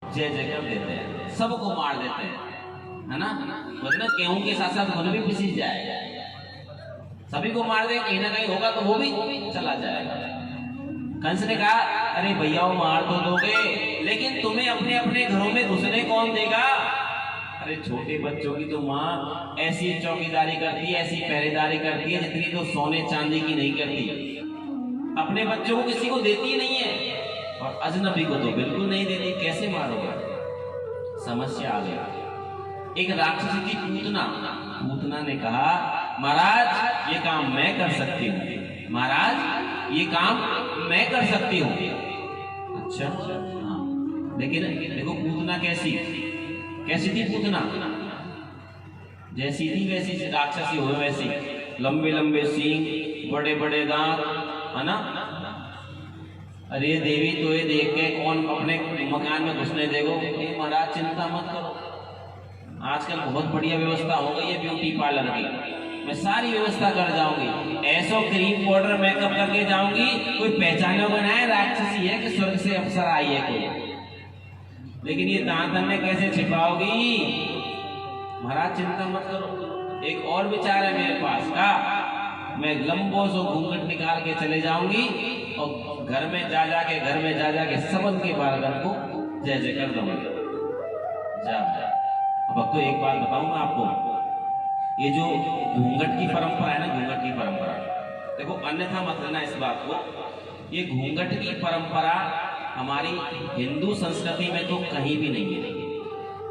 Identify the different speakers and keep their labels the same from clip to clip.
Speaker 1: जय जय कर देते हैं, सबको मार देते हैं, है ना। मतलब गेहूं के साथ साथ घुन भी पिसी जाए, सभी को मार दे, कहीं ना कहीं होगा तो वो भी चला जाएगा। कंस ने कहा अरे भैया वो मार तो दोगे, लेकिन तुम्हें अपने अपने घरों में घुसने कौन देगा। अरे छोटे बच्चों की तो माँ ऐसी चौकीदारी करती है, ऐसी पहरेदारी करती है जितनी तो सोने चांदी की नहीं करती। अपने बच्चों को किसी को देती नहीं है, और अजनबी को तो बिल्कुल नहीं देती। कैसे मारोगे। समस्या आ गई। एक राक्षसी थी पूतना। पूतना ने कहा महाराज ये काम मैं कर सकती हूँ, महाराज ये काम मैं कर सकती हूँ। अच्छा हाँ, लेकिन देखो पूतना कैसी कैसी थी। पूतना जैसी थी वैसी राक्षसी हो, वैसी लंबे लंबे सींग, बड़े बड़े दांत, है ना। अरे देवी तो ये देख के कौन अपने मकान में घुसने देगो। महाराज चिंता मत करो, आजकल बहुत बढ़िया व्यवस्था हो गई है ब्यूटी पार्लर की, मैं सारी व्यवस्था कर जाऊंगी। ऐसो क्रीम पाउडर मेकअप करके जाऊंगी, कोई पहचानोगे ना है राक्षसी है कि स्वर्ग से अप्सरा आई है कोई। लेकिन ये दांत में कैसे छिपाओगी। महाराज चिंता मत करो, एक और विचार है मेरे पास का, मैं लंबो सो घूंघट निकाल के चले जाऊंगी और घर में जा जाके सबन के बारगन को जय जय कर दूंगी। जा अब तो एक बात बताऊं मैं आपको, ये जो घूंघट की परंपरा है ना, घूंघट की परंपरा, देखो अन्यथा मत लेना इस बात को। ये घूंघट की परंपरा हमारी हिंदू संस्कृति में तो कहीं भी नहीं है,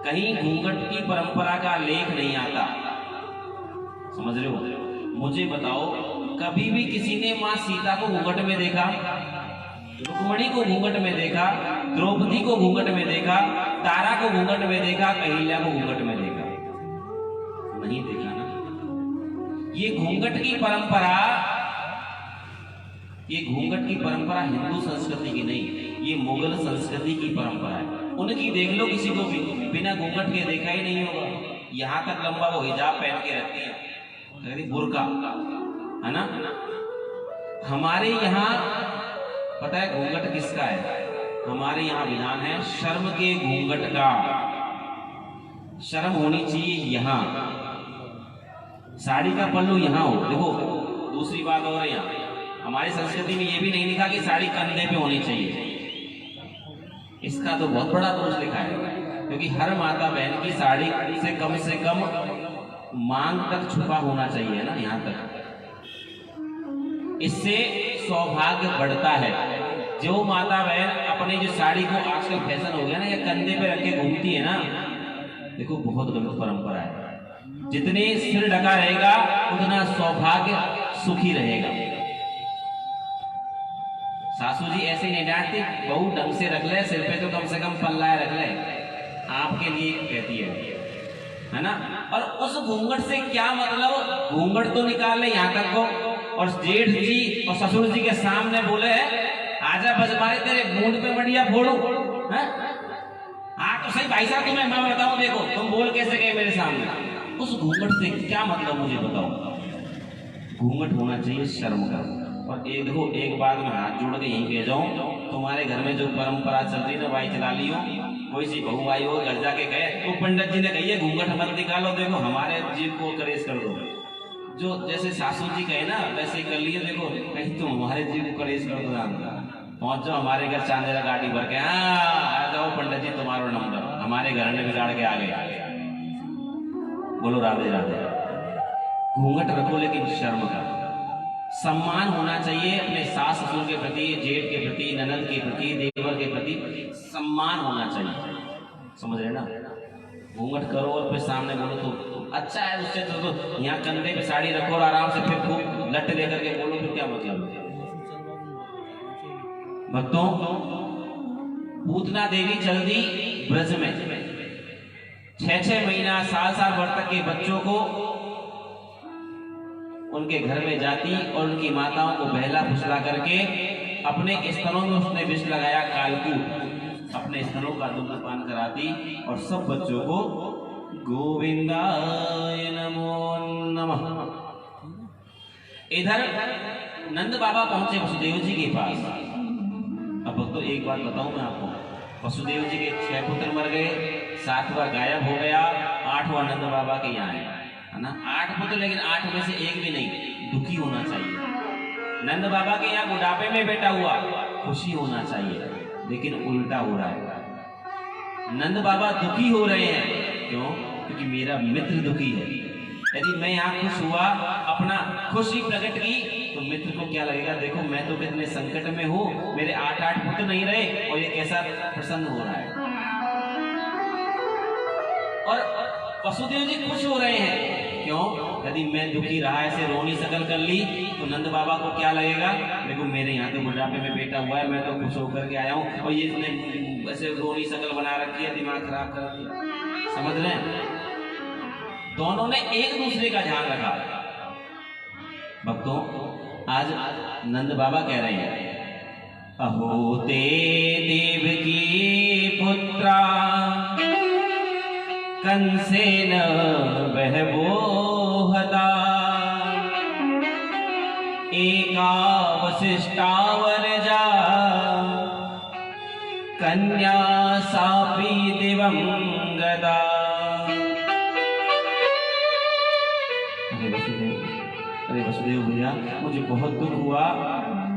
Speaker 1: कहीं घूंघट की परंपरा का लेख नहीं आता। समझ रहे हो। मुझे बताओ कभी भी किसी ने मां सीता को घूंघट में देखा, रुक्मणी को घूंघट में देखा, द्रौपदी को घूंघट में देखा, तारा को घूंघट में देखा, कहिल्या को घूंघट में देखा? नहीं देखा ना। ये घूंघट की परंपरा, ये घूंघट की परंपरा हिंदू संस्कृति की नहीं, ये मुगल संस्कृति की परंपरा है। उनकी देख लो, किसी को भी बिना घूंघट के देखा ही नहीं होगा। यहाँ तक लंबा वो हिजाब पहन के रहती है, बुर्का, है ना। हमारे यहाँ पता है घूंघट किसका है? हमारे यहाँ विधान है शर्म के घूंघट का। शर्म होनी चाहिए यहाँ, साड़ी का पल्लू यहाँ हो। देखो दूसरी बात और है, यहाँ हमारी संस्कृति में ये भी नहीं लिखा कि साड़ी कंधे पे होनी चाहिए। इसका तो बहुत बड़ा दोष लिखा है, क्योंकि हर माता बहन की साड़ी से कम मांग तक छुपा होना चाहिए ना, यहाँ तक। इससे सौभाग्य बढ़ता है। जो माता बहन अपनी जो साड़ी को, आजकल फैशन हो गया ना, या कंधे पे रख के घूमती है ना, देखो बहुत गलत परंपरा है। जितने सिर ढका रहेगा उतना सौभाग्य सुखी रहेगा। सासू जी ऐसे नहीं डांटती, बहू ढंग से रख ले, सिर पे तो कम से कम पल्ला रख ले, आपके लिए कहती है ना। और उस घूंघट से क्या मतलब, घूंघट तो निकाल ले यहाँ तक को, और जेठ जी और ससुर जी के सामने बोले आजा बजमारे तेरे बूंद पे बढ़िया फोड़ू। हाँ तो सही भाई साहब, तुम्हें मैं बताऊं, देखो तुम बोल कैसे गए मेरे सामने। उस घूंघट से क्या मतलब मुझे बताओ। घूंघट होना चाहिए शर्म का। और एक देखो, एक बात मैं हाथ जोड़ के यहीं कह जाऊं, तुम्हारे घर में जो परंपरा चल रही है ना, भाई चला लियो, कोई सी बहू आई हो घर जाके कहे तो पंडित जी ने कही है घूंघट मत निकालो, देखो हमारे जीव को करेज कर दो। जो जैसे सासू जी कहे ना वैसे ही कर लिए, देखो कहीं तुम हमारे जीव को करेज कर दो। पहुंच जाओ हमारे घर चांदेरा गाड़ी भर के, हाँ आ जाओ पंडित जी तुम्हारा नंबर, हमारे घर में बिगाड़ के आ गए। बोलो राधे राधे। घूंघट रखो लेकिन शर्म का। सम्मान होना चाहिए अपने सास ससुर के प्रति, जेठ के प्रति, ननद के प्रति, देवर के प्रति सम्मान होना चाहिए। समझ रहे ना। घूंघट करो और फिर सामने बोलो तो अच्छा है, उससे तो यहाँ कंधे पे साड़ी रखो और आराम से फिर खूब लट लेकर के बोलो, फिर क्या मतलब। भक्तों, पूतना देवी चल दी ब्रज में। 6-6 महीना, साल भर तक के बच्चों को उनके घर में जाती और उनकी माताओं को बहला फुसला करके अपने स्तनों में उसने विष लगाया कालकूट, अपने स्तनों का दुग्धपान कराती और सब बच्चों को गोविंदाय नमो नमः। इधर नंद बाबा पहुंचे वसुदेव जी के पास। अब तो एक बात बताऊं मैं आपको, वसुदेव जी के 6 पुत्र मर गए, 7वां गायब हो गया, 8वां नंद बाबा के यहाँ है ना। 8 पुत्र, लेकिन 8 में से एक भी नहीं। दुखी होना चाहिए। नंद बाबा के यहाँ बुढ़ापे में बेटा हुआ, खुशी होना चाहिए, लेकिन उल्टा हो रहा है। नंद बाबा दुखी हो रहे हैं, क्यों? क्योंकि मेरा मित्र दुखी है। यदि मैं यहाँ खुश हुआ, अपना खुशी प्रकट की, तो मित्र को क्या लगेगा, देखो मैं तो कितने संकट में हूँ, मेरे 8 पुत्र नहीं रहे और ये कैसा प्रसन्न हो रहा है। और वसुदेव जी खुश हो रहे हैं, क्यों? यदि मैं दुखी रहा, ऐसे रोनी शकल कर ली, तो नंद बाबा को क्या लगेगा, देखो मेरे यहाँ तो बुढ़ापे में बेटा हुआ है, मैं तो खुश होकर के आया हूँ, और ये इसने ऐसे रोनी शकल बना रखी है, दिमाग खराब कर दिया। समझ रहे हैं? दोनों ने एक दूसरे का ध्यान रखा। भक्तों, आज नंद बाबा कह रहे हैं, अहो ते देवकी पुत्रा कंसेन बहवोहता, एका वसिष्ठावनजा कन्या सापी दिवंगता। अरे वसुदेव भैया, मुझे बहुत दुख हुआ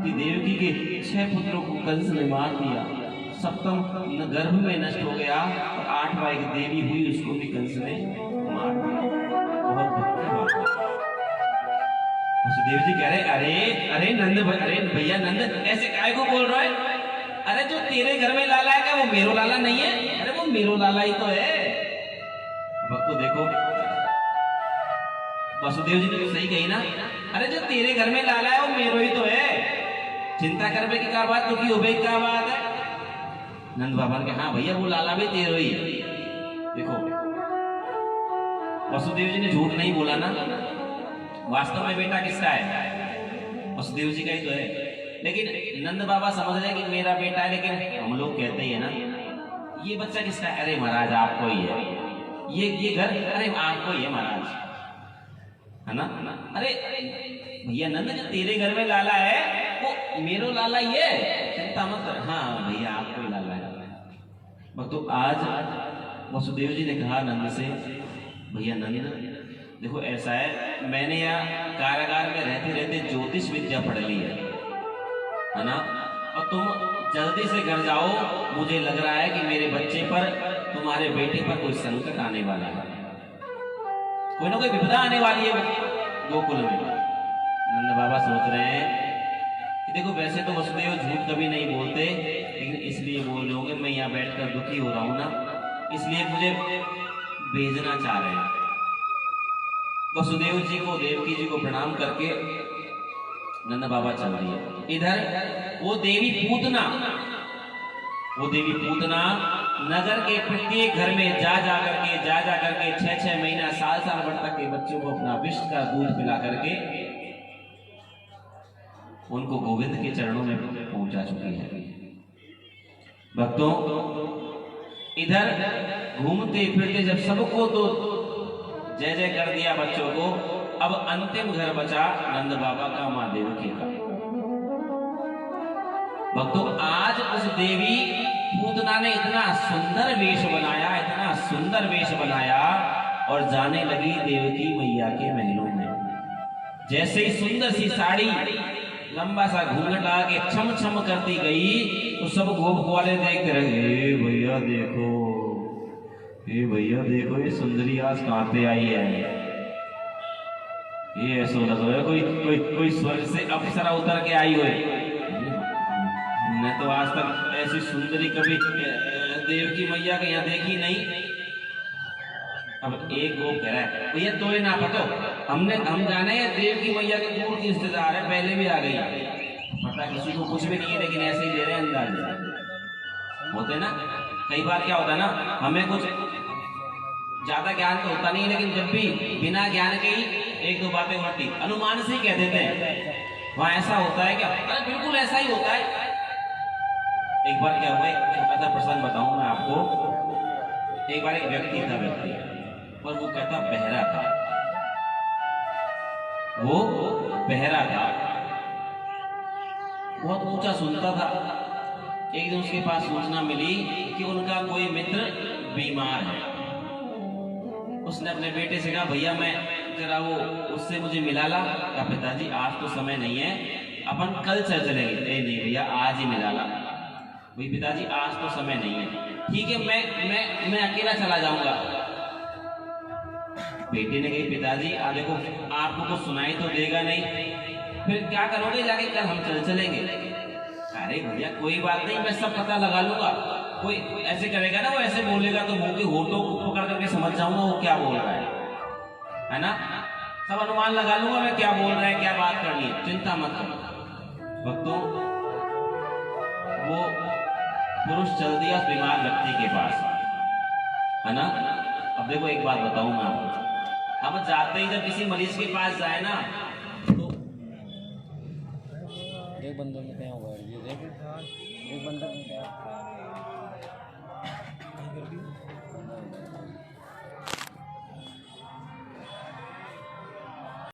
Speaker 1: कि देवकी के 6 पुत्रों को कंस ने मार दिया, 7वां गर्भ में नष्ट हो गया, और 8वां एक देवी हुई, उसको भी कंस ने मार दिया। बहुत दुख हुआ। वसुदेव जी कह रहे, अरे नंद, अरे भैया नंद, ऐसे काहे को बोल रहा है? अरे जो तेरे घर में लाला है, क्या वो मेरो लाला नहीं है? अरे वो मेरो लाला ही तो है। भक्तों देखो, वसुदेव जी ने तो सही कही ना, अरे जो तेरे घर में लाला है वो मेरो ही तो है, चिंता करने की क्या बात, दुखी हो गई क्या बात है? नंद बाबा ने कहा, हाँ भैया वो लाला भी तेरे ही है। देखो वसुदेव जी ने झूठ नहीं बोला ना, वास्तव में बेटा किसका है? वसुदेव जी का ही तो है। लेकिन नंद बाबा समझ रहे कि मेरा बेटा है, लेकिन हम लोग कहते हैं ना, ये बच्चा किसका है? अरे महाराज आपको ही है, ये घर अरे आपको ही है महाराज, है ना? अरे भैया नंद, जो तेरे घर में लाला है वो मेरो लाला ही है, चिंता मत कर। हाँ भैया आपको ही लाला है। तो आज वसुदेव जी ने कहा नंद से, भैया नंद देखो ऐसा है, मैंने यहाँ कारागार में रहते रहते ज्योतिष विद्या पढ़ ली है ना, और तुम जल्दी से घर जाओ, मुझे लग रहा है कि मेरे बच्चे पर, तुम्हारे बेटे पर कोई संकट आने वाला है, कोई ना कोई विपदा आने वाली है गोकुल में। नंद बाबा सोच रहे हैं कि देखो वैसे तो वसुदेव झूठ कभी नहीं बोलते, लेकिन इसलिए बोल रहे होंगे, मैं यहाँ बैठकर दुखी हो रहा हूं ना, इसलिए मुझे भेजना चाह रहे हैं। वसुदेव जी को, देवकी जी को प्रणाम करके नंद बाबा चल दिए। इधर वो देवी पूतना नगर के प्रत्येक घर में जा जा करके 6-6 महीना, साल भर तक के बच्चों को अपना विष का दूध पिला करके उनको गोविंद के चरणों में पहुंचा चुकी है। भक्तों, इधर घूमते फिरते जब सबको तो जय जय कर दिया बच्चों को, अब अंतिम घर बचा नंद बाबा का, मां देवकी का। भक्तों, आज उस देवी पूतना ने इतना सुंदर वेश बनाया और जाने लगी देवकी मैया के महलों में। जैसे ही सुंदर सी साड़ी, लंबा सा घूंघट लगा के छम छम करती गई, तो सब गोप वाले देखते रहे, हे भैया देखो ये सुंदरी आज कहां से आई है, ये ऐसा लग रहा है कोई स्वर्ग से अप्सरा उतर के आई हुई। मैं तो आज तक ऐसी सुंदरी कभी देवकी मैया के यहाँ देखी नहीं। अब एक गोप कह रहा है, भैया तो ये ना पतो, हम जाने देवकी मैया के दूर की रिश्तेदार है, पहले भी आ गई, पता किसी को कुछ भी नहीं है, लेकिन ऐसे ही ले रहे हैं अंदाज होते ना। कई बार क्या होता है ना, हमें कुछ ज्यादा ज्ञान तो होता नहीं, लेकिन जब भी बिना ज्ञान के ही 1-2 बातें उठती, अनुमान से ही कह देते हैं, वहां ऐसा होता है क्या? अरे बिल्कुल ऐसा ही होता है। एक बार क्या हुआ, एक छोटा सा प्रसंग बताऊं मैं आपको। एक बार एक व्यक्ति और वो कहता बहरा था, बहुत ऊंचा सुनता था, एक दिन उसके पास सूचना मिली कि उनका कोई मित्र बीमार है। उसने अपने बेटे से कहा भैया मैं जरा वो उससे मुझे मिला ला। कहा पिताजी आज तो समय नहीं है, अपन कल चल चलेंगे। नहीं भैया आज ही मिला ला। भाई पिताजी आज तो समय नहीं है। ठीक है मैं अकेला चला जाऊंगा। बेटे ने कही पिताजी आ देखो आपको कुछ सुनाई तो देगा नहीं, फिर क्या करोगे जाके, कल हम चल चलेंगे। अरे भैया कोई बात नहीं, मैं सब पता लगा लूंगा। कोई ऐसे करेगा ना, वो ऐसे बोलेगा तो मुंह के होठों को पकड़ करके समझ जाऊंगा वो क्या बोल रहा है ना। सब अनुमान लगा लूंगा मैं क्या बोल रहा है, क्या बात करनी है, चिंता मत करो। भक्तों वो पुरुष चल दिया उस बीमार व्यक्ति के पास, है ना। अब देखो एक बात बताऊं मैं आपको, हम जाते ही जब किसी मरीज के पास जाए ना तो
Speaker 2: एक बंदे में क्या हुआ, एक बंदा